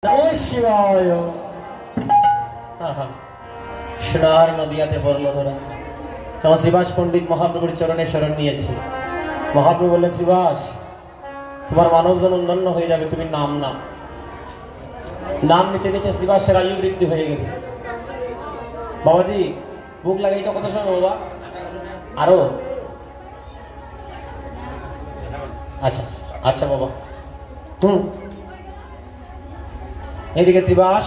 নমঃ শিবায়। সোনার নদিয়াতে পড়লো ধরা। আমার শ্রীবাস পণ্ডিত মহাপ্রভুর চরণে শরণ নিয়েছে। মহাপ্রভু বললেন, শ্রীবাস, তোমার মানব জনম ধন্য হয়ে যাবে, তুমি নাম না। নাম নিতে নিতে শ্রীবাসের আয়ু বৃদ্ধি হয়ে গেছে। বাবাজি বুক লাগাইটা কত সময় বাবা? আরো আচ্ছা আচ্ছা বাবা। এদিকে শ্রীবাস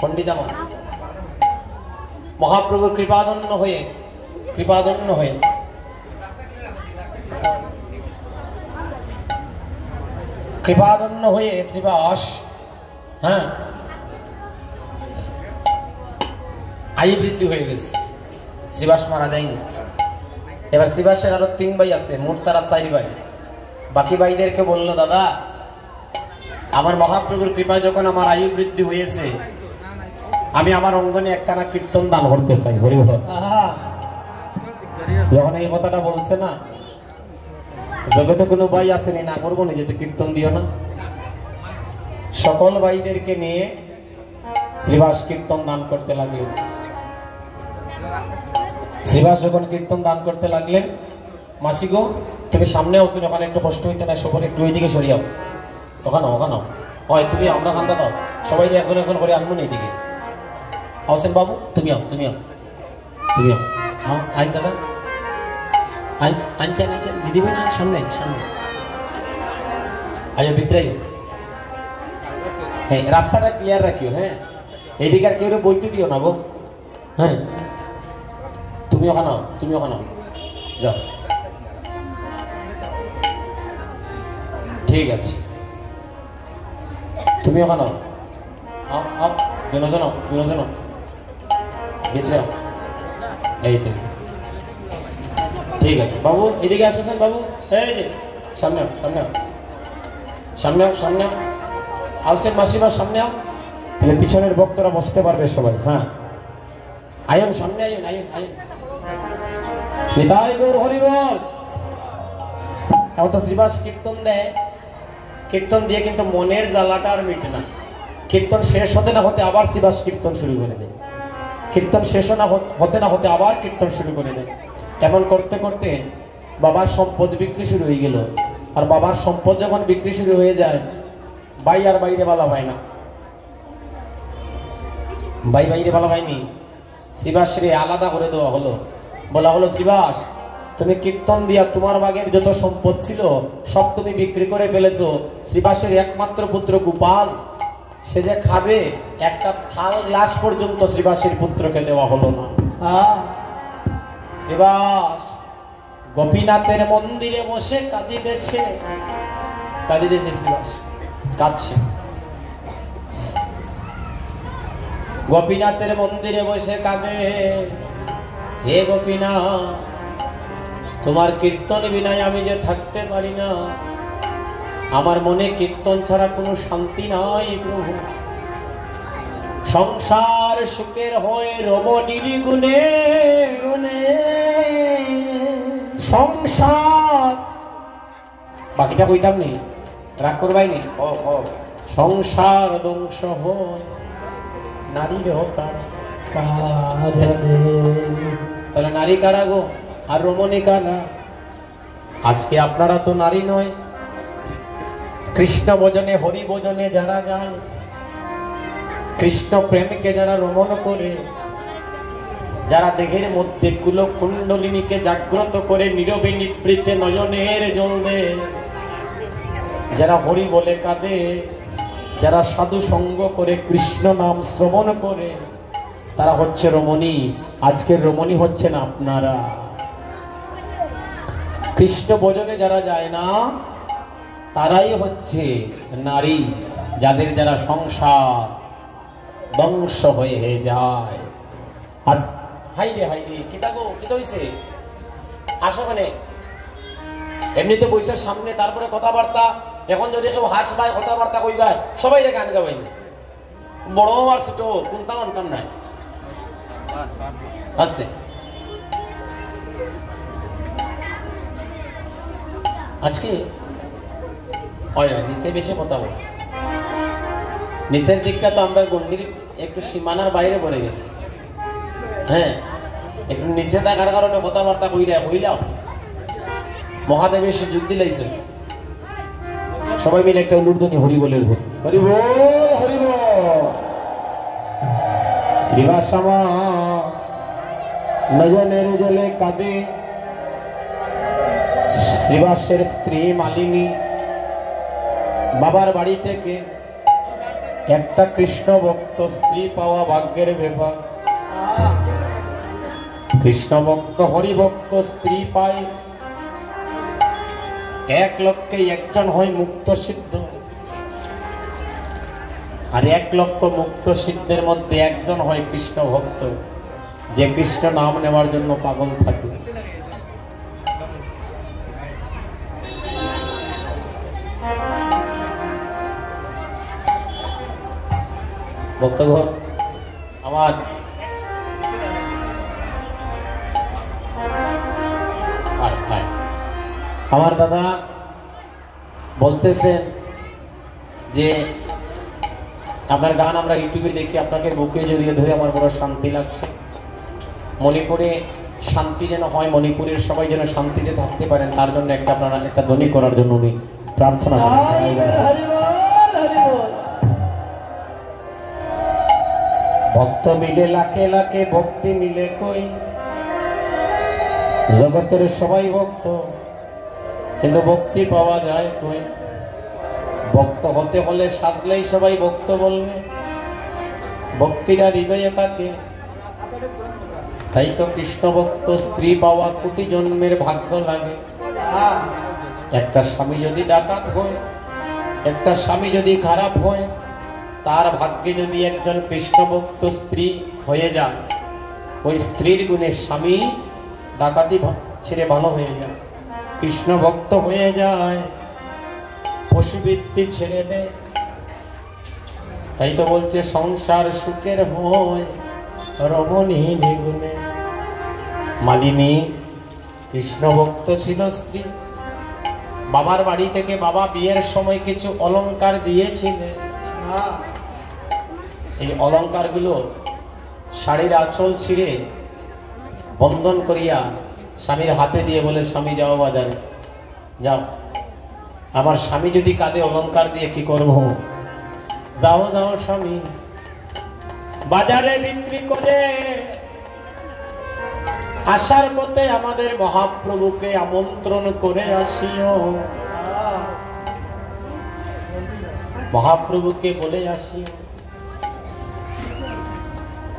পণ্ডিত আমার মহাপ্রভুর কৃপাধন্য হয়ে শ্রীবাস আয়ু বৃদ্ধি হয়ে গেছে। শ্রীবাস মারা যায়নি। এবার শ্রীবাসের আরো 3 ভাই আছে, মোট তারা 4 ভাই। বাকি ভাইদেরকে বললো, দাদা আমার মহাপ্রভুর কৃপায় যখন আমার আয়ু বৃদ্ধি হয়েছে, আমি আমার অঙ্গনে একখানা কীর্তন দান করতে চাই। হরিবল। যখন এই কথাটা বলছে না, জগতে কোনো ভাই আসেনি না করবো না যেহেতু কীর্তন দিও না। সকল ভাইদেরকে নিয়ে শ্রীবাস কীর্তন দান করতে লাগলেন। শ্রীবাস যখন কীর্তন দান করতে লাগলেন, মাসি গো তুমি সামনে আসুন, ওখানে একটু কষ্ট হইতে না, সবার একটু ওইদিকে সরিয়াও। ওখানে হয় তুমি আমরা কান্দা দাও, সবাই একজন একজন করে আনবো না এইদিকে। হোসেন বাবু তুমি আও আইন দাদা আনছেন দিদি বোন সামনে আইও ভিতরে। হ্যাঁ রাস্তাটা ক্লিয়ার রাখিও। হ্যাঁ এইদিকে আর কেউ বইতে দিও না গো। হ্যাঁ তুমি ওখানে যাও। ঠিক আছে তুমি ওখানে দুজন ভিতরে এই তো ঠিক আছে। বাবু এদিকে আসছেন বাবু, এই যে সামনে আসছেন মাসিমা, সামনে আও, তাহলে পিছনের ভক্তরা বসতে পারবে সবাই। হ্যাঁ আয়ন সামনে আয়ন নিতাই গৌর হরিবল। এখন তো শ্রীবাস কীর্তন দেয়, কীর্তন দিয়ে কিন্তু মনের জ্বালাটা আর মিটে না। কীর্তন শেষ হতে না হতে আবার শ্রীবাস কীর্তন শুরু করে দেয়, কীর্তন শেষ হতে না হতে আবার কীর্তন শুরু করে দেয়। এমন করতে করতে বাবার সম্পদ বিক্রি শুরু হয়ে গেল। আর বাবার সম্পদ যখন বিক্রি শুরু হয়ে যায়, ভাই আর বাইরে বলা হয় না, বাইরে বলা হয়নি। শ্রীবাসরে আলাদা করে দেওয়া হলো, বলা হলো, শ্রীবাস তুমি কীর্তন দিয়া তোমার বাগের যত সম্পদ ছিল সব তুমি বিক্রি করে ফেলেছো। শ্রীবাসের একমাত্র পুত্র গোপাল, সে যে খাবে একটা থাল গ্লাস পর্যন্ত শ্রীবাসের পুত্রকে দেওয়া হলো না। শ্রীবাস গোপীনাথের মন্দিরে বসে কাঁদিতেছে। শ্রীবাস কাঁদছে। গোপীনাথের মন্দিরে বসে কাঁদে, হে গোপীনাথ তোমার কীর্তন বিনায় আমি যে থাকতে পারি না, আমার মনে কীর্তন ছাড়া কোনো শান্তি নাই প্রভু। সংসার সুখের হয়ে রমণীর গুণে সংসার, বাকিটা কইতাম নি, রাগ করবাই নি। সংসার ধ্বংস হয় নারীর তাহলে নারী কারা গো আর রমণী কারা? আজকে আপনারা তো নারী নয়। কৃষ্ণ ভজনে হরি ভজনে যারা যায়, কৃষ্ণ প্রেমকে যারা রমণ করে, যারা দেহের মধ্যে কুলকুণ্ডলিনীকে জাগ্রত করে নীরবে নিবৃতে নয়নের জল দেয়, যারা হরি বলে কাঁদে, যারা সাধু সঙ্গ করে কৃষ্ণ নাম শ্রবণ করে, তারা হচ্ছে রমণী। আজকের রমণী হচ্ছেন আপনারা। কৃষ্ণ ভজনে যারা যায় না তারাই হচ্ছে নারী, যারা সংসার ধ্বংস হয়ে যায়। আজ হাইরে কিতা হইছে? আসলে এমনি তো বৈশাখ সামনে, তারপরে কথাবার্তা। এখন যদি কেউ হাসবাই কথাবার্তা কইবাই, সবাই গান গাবাই, বড় আর ছোট কোনটা অন্তর নাই। আসতে আজকে নিচে বেশি কথা বল। নিচের দিকটা তো আমরা গন্ডির একটু সীমানার বাইরে পড়ে গেছি। হ্যাঁ, একটু নিচে থাকার কারণে কথাবার্তা কইলাম মহাদেবের সুযোগ দিলাইছে। সবাই মিলে একটা উলুর্ধনি হরি বলের ভোট হরি বল হরি বল। শ্রীবাসমা নয়নের জলে কাঁদে শ্রীবাসের স্ত্রী মালিনী। বাবার বাড়ি থেকে একটা কৃষ্ণ ভক্ত স্ত্রী পাওয়া ভাগ্যের ব্যাপার। কৃষ্ণ ভক্ত হরি ভক্ত স্ত্রী পায় 1 লক্ষে একজন হয় মুক্ত সিদ্ধ, আর 1 লক্ষ মুক্ত সিদ্ধের মধ্যে একজন হয় কৃষ্ণ ভক্ত, যে কৃষ্ণ নাম নেওয়ার জন্য পাগল থাকে। ভক্তগণ আমার আমার দাদা বলতেছেন যে আপনার গান আমরা ইউটিউবে দেখি, আপনাকে বুকে জড়িয়ে ধরে আমার বড় শান্তি লাগছে। মণিপুরে শান্তি যেন হয়, মণিপুরের সবাই যেন শান্তিতে থাকতে পারেন, তার জন্য আপনারা একটা ধ্বনি করার জন্য উনি প্রার্থনা করেন। ভক্ত মিলে লাখে লাখে ভক্তি মিলে কই, জগতের সবাই ভক্ত কিন্তু ভক্তি পাওয়া যায় কই। ভক্ত হতে হলে সাজলেই সবাই ভক্ত বলবে, ভক্তিটা হৃদয়ে থাকে। তাই তো কৃষ্ণ ভক্ত স্ত্রী পাওয়া কোটি জন্মের ভাগ্য লাগে। একটা স্বামী যদি ডাকাত হয়, একটা স্বামী যদি খারাপ হয়, তার ভাগ্যে যদি একজন কৃষ্ণ ভক্ত স্ত্রী হয়ে যায়, ওই স্ত্রীর গুণে স্বামী ডাকাতি ছেড়ে ভালো হয়ে যায়, কৃষ্ণ ভক্ত হয়ে যায়, পশুবৃত্তি ছেড়ে দেয়। তাই তো বলছে সংসার সুখের হয় রমণী নিগুণে। মালিনী কৃষ্ণ ভক্ত ছিল স্ত্রী। বাবার বাড়ি থেকে বাবা বিয়ের সময় কিছু অলংকার দিয়েছিলেন। এই অলংকার গুলো শাড়ির আঁচল ছিঁড়ে বন্ধন করিয়া স্বামীর হাতে দিয়ে বলে, স্বামী যাও বাজারে যাও, আমার স্বামী যদি কাঁধে অলংকার দিয়ে কি করবো, যাও যাও স্বামী বাজারে বিক্রি করে আসার পথে আমাদের মহাপ্রভুকে আমন্ত্রণ করে আসিও, মহাপ্রভুকে বলে আসিও।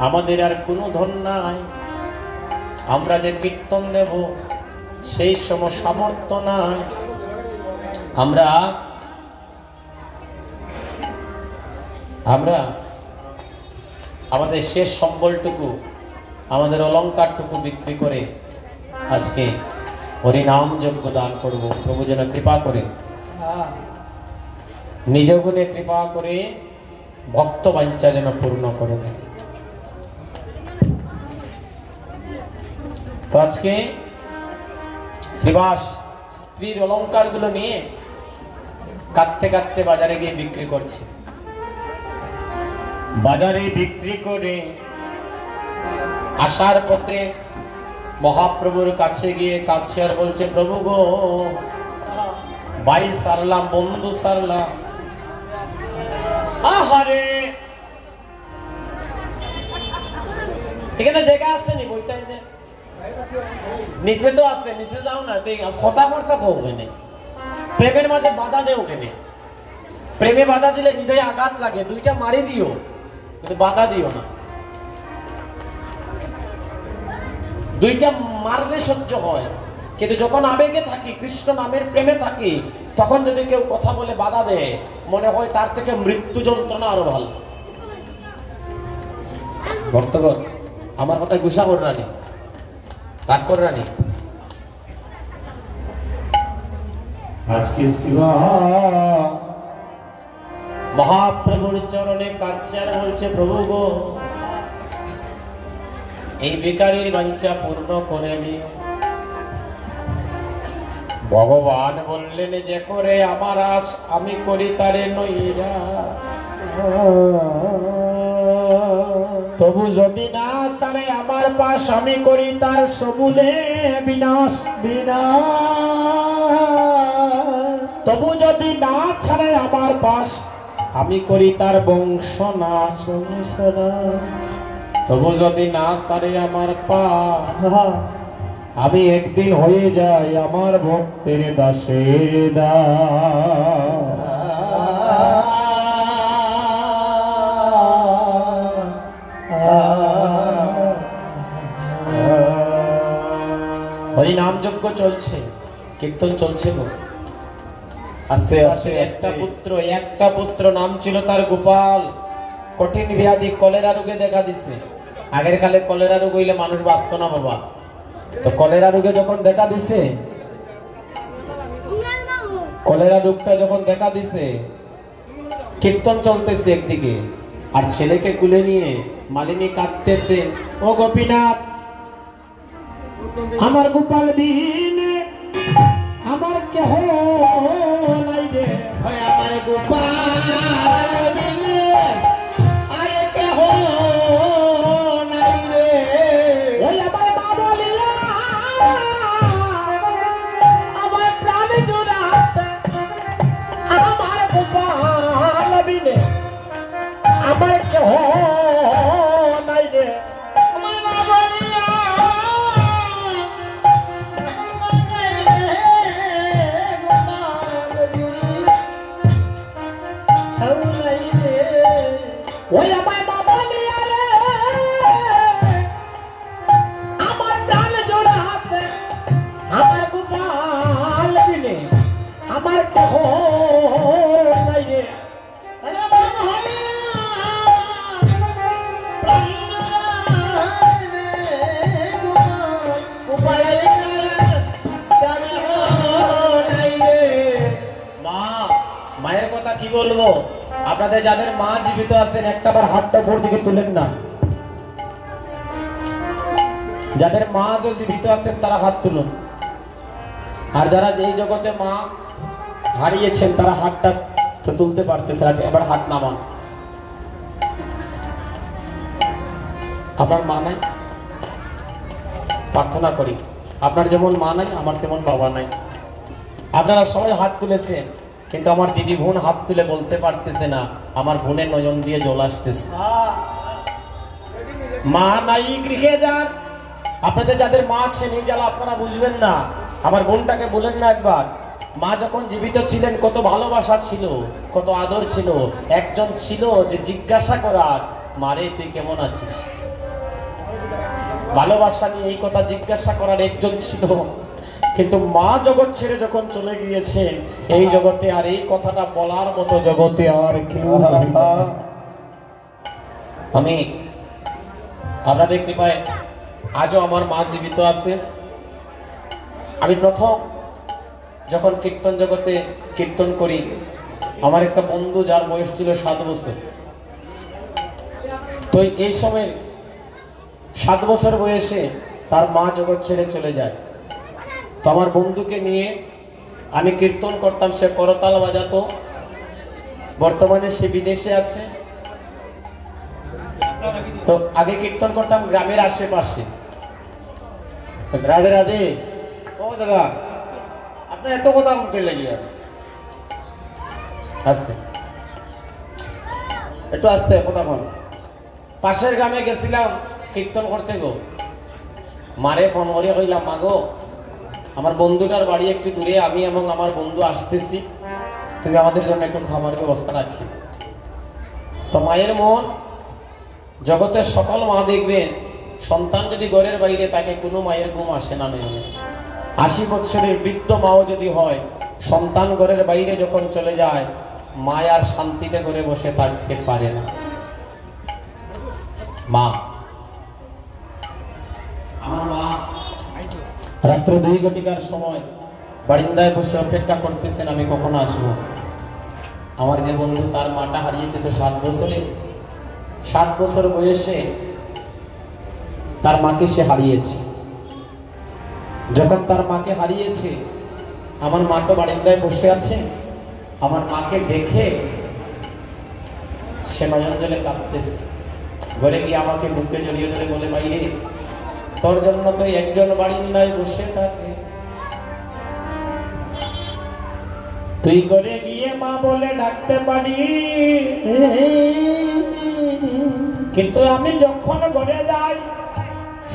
আমাদের আর কোনো ধন নাই, আমরা যে কীর্তন দেব সেই সময় সামর্থ্য নাই। আমরা আমাদের শেষ সম্বলটুকু, আমাদের অলংকারটুকু বিক্রি করে আজকে হরিনাম যজ্ঞ দান করব। প্রভু যেন কৃপা করে, নিজ গুণে কৃপা করে ভক্ত বাঞ্ছা যেন পূর্ণ করে দেয়। তো আজকে শ্রীবাস স্ত্রীর অলংকার গুলো নিয়ে কাঁদতে কাঁদতে বাজারে গিয়ে বিক্রি করছে। বাজারে বিক্রি করে আসার পথে মহাপ্রভুর কাছে গিয়ে কাঁদছে আর বলছে, প্রভু গো, ভাই সারলাম, বন্ধু সারলাম, আহারে এখানে জায়গা আছে নি বইটা? নিচে তো আছে, নিচে যাও না, কথাবার্তা কো ওখানে, প্রেমের মাঝে বাধা দেয় ওখানে। প্রেমে বাধা দিলে হৃদয়ে আঘাত লাগে, দুইটা মারি দিও কিন্তু বাধা দিও না। দুইটা মারলে সহ্য হয়, কিন্তু যখন আবেগে থাকি, কৃষ্ণ নামের প্রেমে থাকি, তখন যদি কেউ কথা বলে বাধা দেয়, মনে হয় তার থেকে মৃত্যু যন্ত্রণা আরো ভালো। ভক্তগণ, আমার কথায় গুসা কর রানি, রাগ কর রানি। আজকে মহাপ্রভুর চরণে কাচ্চার বলছে, প্রভু গো, এই ভিখারির বাঞ্ছা পূর্ণ করে দিও। ভগবান বললেন, যে করে আমার আশ আমি করি তারে নইরা। তবু যদি না ছাড়ে আমার পাশ আমি করি তার সমূলে বিনাশ বিনাশ। তবু যদি না ছাড়ে আমার পাশ আমি করি তার বংশনাশ। তবু যদি না ছাড়ে আমার পাশ আমি একদিন হয়ে যাই আমার ভক্তের দাসের দাস। হরিনাম যজ্ঞ চলছে, কীর্তন চলছে গো। আস্তে আস্তে একটা পুত্র নাম ছিল তার গোপাল। কঠিন ব্যাধি কলেরা রোগে দেখা দিছে। আগের কালে কলেরা রোগ হইলে মানুষ বাঁচত না বাবা। তো কলেরা রোগে যখন দেখা দিছে, কলেরা রোগটা যখন দেখা দিছে, কীর্তন চলতেছে একদিকে, আর ছেলেকে কুলে নিয়ে মালিনী কাঁদতেছে, ও গোপীনাথ আমার গোপাল বিহীনে আমার কেহ নাই রে, আমার গোপাল বিহীনে আর কেহ নাই রে। ওই আমার মা বলিয়া আমার প্রাণ জোড়াতে আমার গোপাল বিহীনে আমার কেহ নাই রে। ওই আমার বাবা লিয়া রে আমার প্রাণ জোড়া হাতে আমার গোপাল বিনে আমার কেহ নাই রে। মায়ের কথা কি বলবো, আপনাদের যাদের মা জীবিত আছেন একটাবার হাতটা উপর দিকে তুলেন না। যাদের মা জীবিত আছেন তারা হাত তুলুন। আর যারা যেই জগতে মা হারিয়েছেন তারা হাতটা তুলতে পারতেছে, এবার হাত নামান। আপনার মা নাই? প্রার্থনা করি আপনার যেমন মা নাই আমার তেমন বাবা নাই। আপনারা সবাই হাত তুলেছেন, কিন্তু আমার দিদি বোন হাত তুলে বলতে পারতেছে না, আমার বোনের নয়ন দিয়ে জল আসতেছে। মা নাই গৃহে যান। আপনাদের যাদের মা আছে নিয়ে জ্বালা আপনারা বুঝবেন না। আমার বোনটাকে বলেন না একবার, মা যখন জীবিত ছিলেন কত ভালোবাসা ছিল, কত আদর ছিল। একজন ছিল যে জিজ্ঞাসা করার, মারে তুই কেমন আছিস, ভালোবাসা নিয়ে এই কথা জিজ্ঞাসা করার একজন ছিল। কিন্তু মা জগৎ ছেড়ে যখন চলে গিয়েছেন এই জগতে আর এই কথাটা বলার মতো জগতে আর কেউ নাই। আমি আপনাদের কৃপায় আজও আমার মা জীবিত আছে। আমি প্রথম যখন কীর্তন জগতে কীর্তন করি, আমার একটা বন্ধু যার বয়স ছিল 7 বছর, তো এই সময় 7 বছর বয়সে তার মা জগৎ ছেড়ে চলে যায়। তো আমার বন্ধুকে নিয়ে আমি কীর্তন করতাম, সে করতাল বাজাতো। বর্তমানে সে বিদেশে আছে। তো আগে কীর্তন করতাম গ্রামের আশেপাশে। রাধে রাধে। ও দাদা আপনি এত কথা বলতে লাগিয়ে আসছে, একটু আসতে কথা বল। পাশের গ্রামে গেছিলাম কীর্তন করতে গো, মারে ফোন করে কইলাম, মা গো আমার বন্ধুটার বাড়ি একটু দূরে, আমি এবং আমার বন্ধু আসতেছি, তুমি আমাদের জন্য একটু খাবারের ব্যবস্থা রাখি। তো মায়ের মন, জগতের সকল মা দেখবেন সন্তান যদি ঘরের বাইরে তাকে কোনো মায়ের ঘুম আসে না। 80 বছরের বৃদ্ধ মাও যদি হয়, সন্তান ঘরের বাইরে যখন চলে যায় মায় আর শান্তিতে ঘরে বসে থাকতে পারে না। মা, আমার মা রাত্র 2 ঘটিকার সময় বারিন্দায় বসে অপেক্ষা করতেছেন আমি কখন আসবো। আমার যে বন্ধু তার মাটা হারিয়েছে তো 7 বছরে, 7 বছর বয়সে তার মাকে সে হারিয়েছে। যখন তার মাকে হারিয়েছে আমার মা তো বারিন্দায় বসে আছে, আমার মাকে দেখে সে নয়ন জলে কাঁদতেছে। ঘরে গিয়ে আমাকে বুকে জড়িয়ে ধরে বলে, বাইরে তোর জন্য তো একজন বারিন্দায় বসে থাকে, তুই ঘরে গিয়ে মা বলে ডাকতে পারি, কিন্তু আমি যখন ঘরে যাই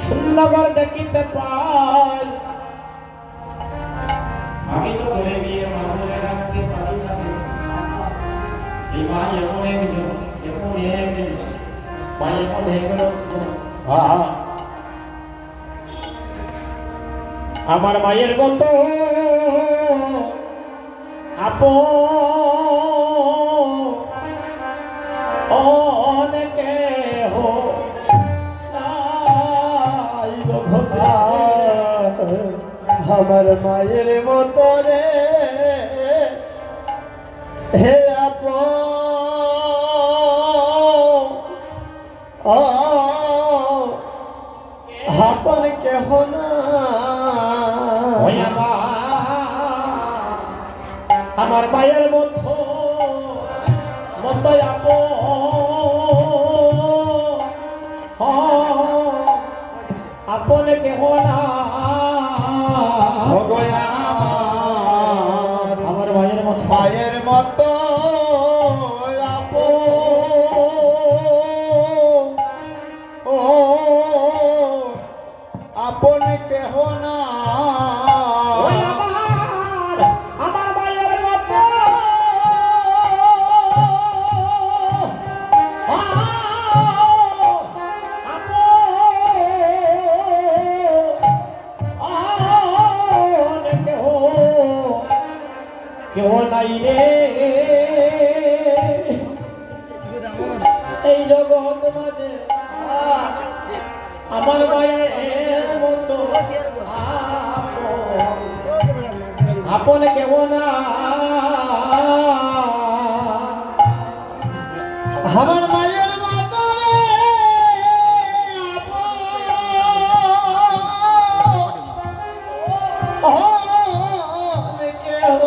শূন্য ঘর দেখিতে পাই, আমি তো ঘরে গিয়ে মা বলে ডাকতে পারি না। এই মা এমন একজন, এমন একজন মা, এমন একজন আমার মায়ের মতো অনেকে আমার মায়ের মতো রে হে আপন কেহ না, আমার মায়ের মতো আপন কেহ না, আমার মায়ের মতো মায়ের মতো আপন কেহ না, আমার মায়ের মতো কেউ নাই রে এই জগৎ মাঝে, আমার মায়ের মতো আপন কেউ না, আমার মায়ের মতো কেহ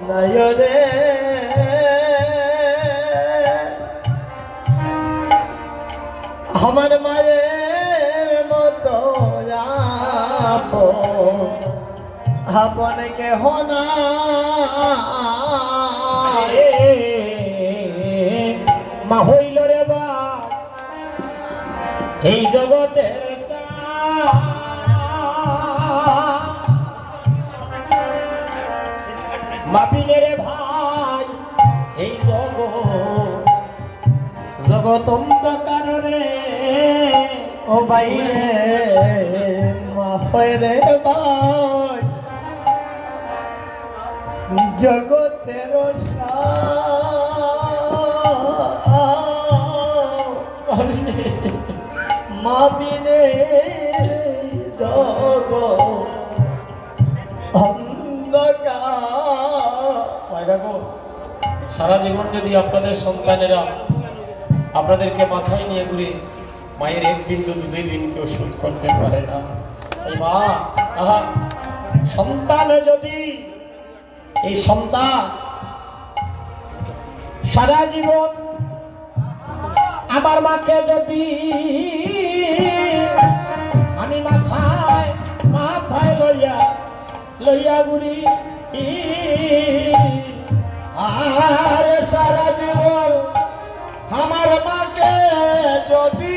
নাই রে, আমার মায়ের মতো আপন কেহ না, মা হইল রে বা এই জগতের মাপিনে রে ভাই এই জগৎ অন্ধকার রে, ও বাইরে মা রে ভাই জগতের মাবিনে জগৎ অন্ধকার। দেখো সারা জীবন যদি আপনাদের সন্তানেরা আপনাদেরকে মাথায় নিয়ে ঘুরে মায়ের এক বিন্দু দুধের ঋণ কেউ শোধ করতে পারে না, এই মা সন্তান যদি এই সন্তান সারা জীবন আমার মাকে যদি আমি মাথায় মাথায় লইয়া ঘুরি, আর সারা জীবন আমার মাকে যদি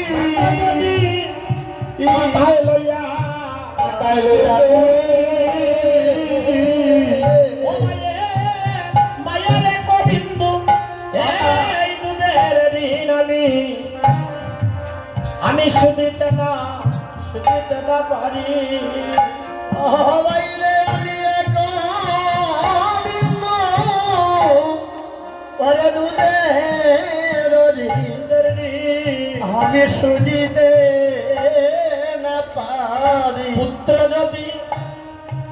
মাথায় লইয়া মায়ের কবিন্দু এই দুধের ঋণ আমি শুধিতে না পারি, আমি শুনিতে না পারি। পুত্র যদি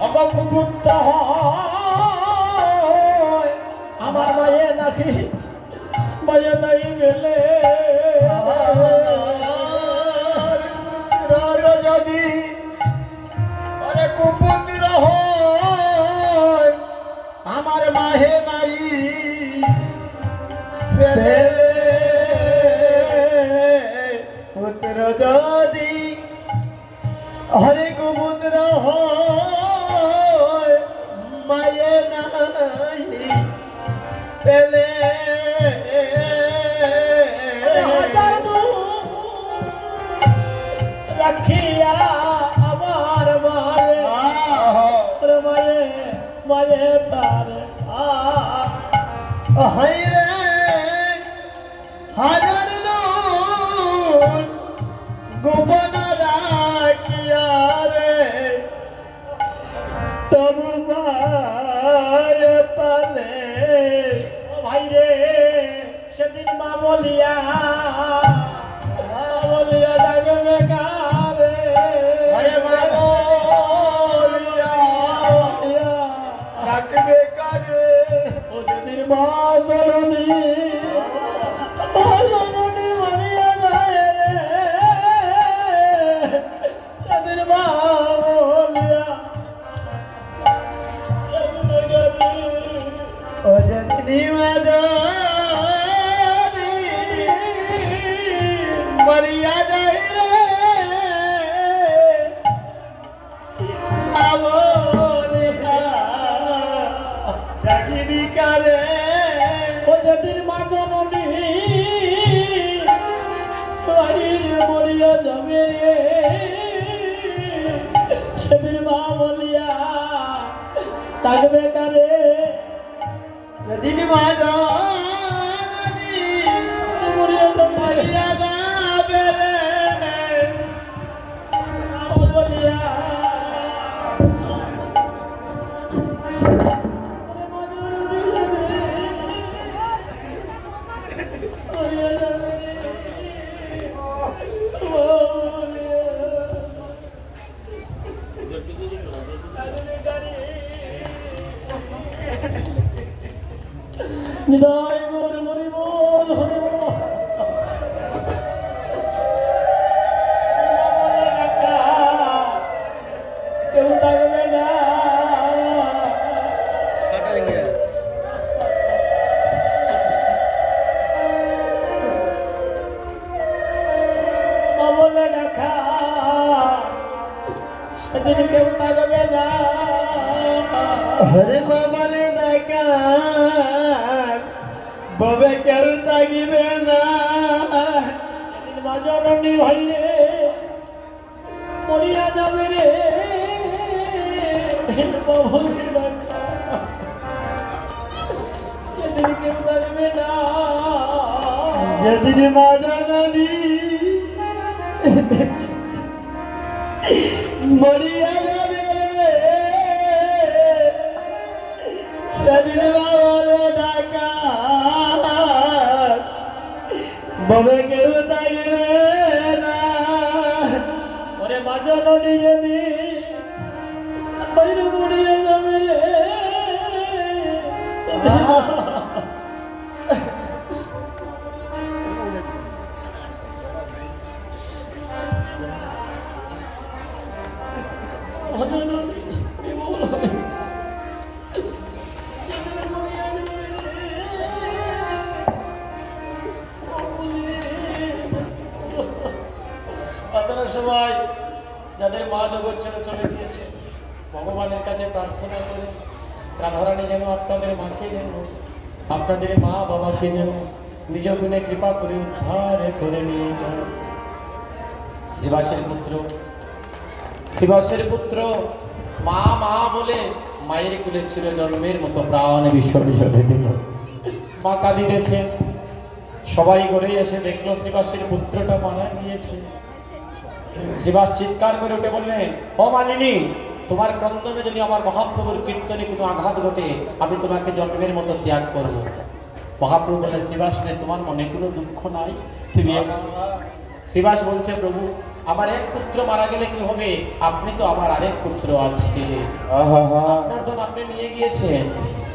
অকুপুত্র হয় আমার মায়ে নাকি মায়ে নাই মেলে, যদি কুপুত্র হয় আমার মাহে নাই পেলে পেলে রাখিয়া আমার মারে মায়ে মায়ে তার হাইরে হাজার দূর গোপন রাখিয়া রে তবু মায়ে পালে ভাই রে সেদিন মা বলিয়া ডাকবে কারে আরে মা বলিয়া ডাকবে কারে ও সেদিন মা জননী মরিয়া যায় রে সেদিন মা বলিয়া ও জননী মরিয়া যায় রে বলিয়া ডাকিবি কারে ও সেদিন মা জননী মরিয়া যাবে রে সেদিন মা বলিয়া ডাকবে কারে যেদিন মা জননী মরিয়া যাবে মরিয়া যাবে রে বলিয়া নিদায় মোর মরি বল হরি বল কেউ থাকবে না বলে ডাকা সেদিন কেউ থাকবে না হরে বাবালে দেখা ববে কেউ তাগিবে না মা জননী ভাই রে মরিয়া যাবে রে সেদিন কেউ থাকবে না যেদিন মা জননী মরিয়া যাবে সেদিন বাবালে ডাকা ববে কেউ তাগিবে না ওরে মা জননী যদি বাইরে মরিয়া যাবে রে আপনারা সবাই যাদের মা জগৎ ছেড়ে চলে গিয়েছে ভগবানের কাছে প্রার্থনা করে রাধারানী যেন আপনাদের মাকে যেন আপনাদের মা বাবাকে যেন নিজ গুণে কৃপা করে উদ্ধার করে নিয়ে যান। শিবাসের পুত্র মা মা বলে মায়ের কুলে ছিল জন্মের মতো প্রাণ বিসর্জনে দিল। মা কাঁদিতেছেন, সবাই ঘরে এসে দেখলো শিবাসের পুত্রটা মারা গিয়েছে। শিবাস চিৎকার করে উঠে বললেন, ও মালিনী, তোমার ক্রন্দনে যদি আমার মহাপ্রভুর কীর্তনে কোনো আঘাত ঘটে আমি তোমাকে জন্মের মতো ত্যাগ করব। মহাপ্রভু বলে, শিবাস রে, তোমার মনে কোনো দুঃখ নাই? তুমি শিবাস বলছে, প্রভু আমার এক পুত্র মারা গেলে কি হবে? আপনি তো আমার আরেক পুত্র আছে, আপনার ধন আপনি নিয়ে গিয়েছেন।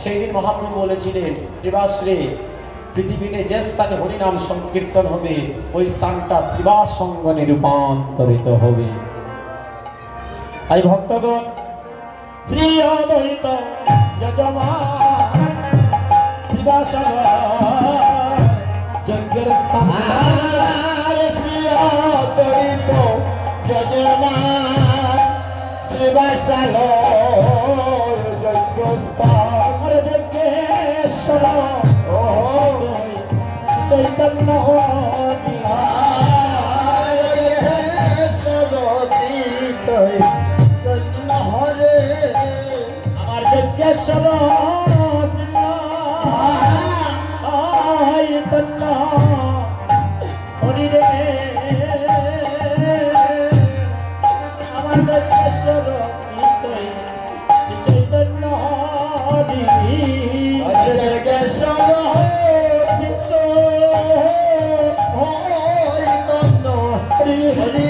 সেই দিন মহাপ্রভু বলেছিলেন, শিবাস রে, পৃথিবীতে যে স্থানে হরিনাম সংকীর্তন হবে ওই স্থানটা শিবাস সঙ্গনে রূপান্তরিত হবে। তাই ভক্তগণ, শ্রী অদ্বৈত যজমান শিবাস যজ্ঞের স্থান, শ্রী অদ্বৈত যজমান শিবাস যজ্ঞ স্থান যজ্ঞেশ্বর চৈতন্য হরি চৈতন্য হরে আমার যজ্ঞেশ্বর চৈতন্য হরি রে আমার যজ্ঞেশ্বর চৈতন্য হরি যজ্ঞেশ্বর হরি হরি